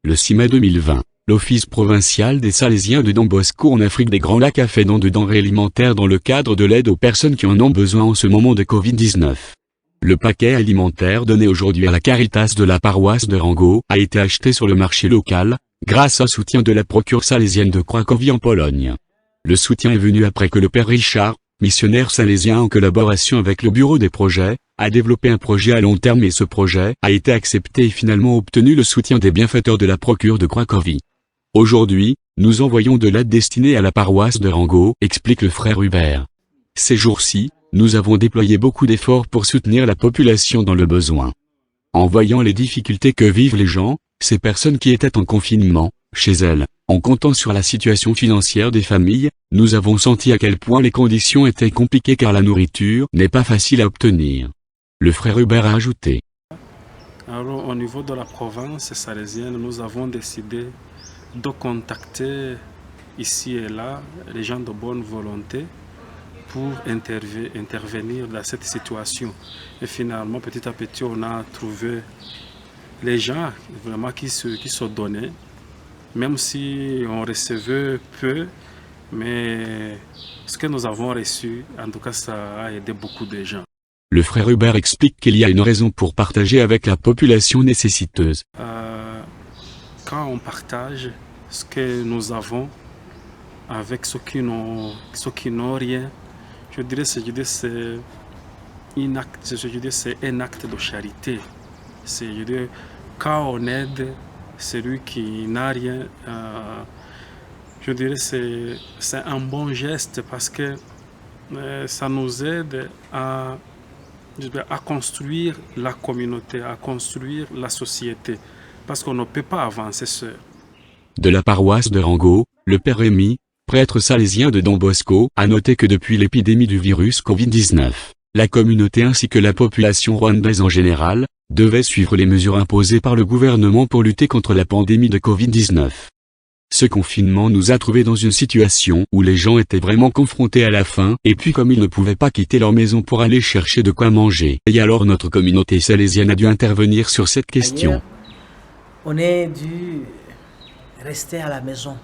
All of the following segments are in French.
Le 6 mai 2020, l'Office provincial des Salésiens de Don Bosco en Afrique des Grands Lacs a fait don de denrées alimentaires dans le cadre de l'aide aux personnes qui en ont besoin en ce moment de Covid-19. Le paquet alimentaire donné aujourd'hui à la Caritas de la paroisse de Rango a été acheté sur le marché local, grâce au soutien de la procure salésienne de Cracovie en Pologne. Le soutien est venu après que le père Richard, missionnaire salésien en collaboration avec le bureau des projets, a développé un projet à long terme et ce projet a été accepté et finalement obtenu le soutien des bienfaiteurs de la procure de Cracovie. Aujourd'hui, nous envoyons de l'aide destinée à la paroisse de Rango, explique le frère Hubert. Ces jours-ci, nous avons déployé beaucoup d'efforts pour soutenir la population dans le besoin. En voyant les difficultés que vivent les gens, ces personnes qui étaient en confinement, chez elles, en comptant sur la situation financière des familles, nous avons senti à quel point les conditions étaient compliquées car la nourriture n'est pas facile à obtenir. Le frère Hubert a ajouté. Alors, au niveau de la province salésienne, nous avons décidé de contacter ici et là les gens de bonne volonté pour intervenir dans cette situation. Et finalement, petit à petit, on a trouvé les gens vraiment qui se donnaient, même si on recevait peu, mais ce que nous avons reçu, en tout cas, ça a aidé beaucoup de gens. Le frère Hubert explique qu'il y a une raison pour partager avec la population nécessiteuse. Quand on partage ce que nous avons avec ceux qui n'ont rien, je dirais c'est un acte de charité. Quand on aide celui qui n'a rien, je dirais c'est un bon geste parce que ça nous aide à construire la communauté, à construire la société, parce qu'on ne peut pas avancer seul. De la paroisse de Rango, le père Rémy, prêtre salésien de Don Bosco, a noté que depuis l'épidémie du virus Covid-19, la communauté ainsi que la population rwandaise en général, devait suivre les mesures imposées par le gouvernement pour lutter contre la pandémie de Covid-19. Ce confinement nous a trouvés dans une situation où les gens étaient vraiment confrontés à la faim, et puis comme ils ne pouvaient pas quitter leur maison pour aller chercher de quoi manger, et alors notre communauté salésienne a dû intervenir sur cette question. Ailleurs, on a dû rester à la maison.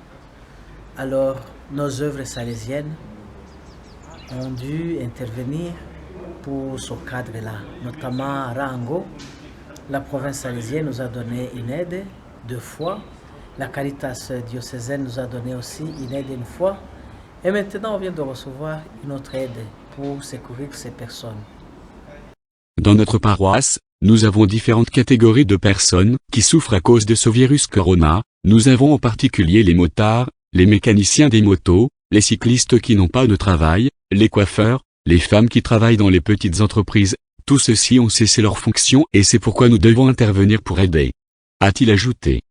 Alors nos œuvres salésiennes ont dû intervenir pour ce cadre-là, notamment à Rango. La province salésienne nous a donné une aide 2 fois. La Caritas diocésaine nous a donné aussi une aide 1 fois. Et maintenant, on vient de recevoir une autre aide pour secourir ces personnes. Dans notre paroisse, nous avons différentes catégories de personnes qui souffrent à cause de ce virus corona. Nous avons en particulier les motards, les mécaniciens des motos, les cyclistes qui n'ont pas de travail, les coiffeurs, les femmes qui travaillent dans les petites entreprises. Tous ceux-ci ont cessé leur fonction et c'est pourquoi nous devons intervenir pour aider. A-t-il ajouté.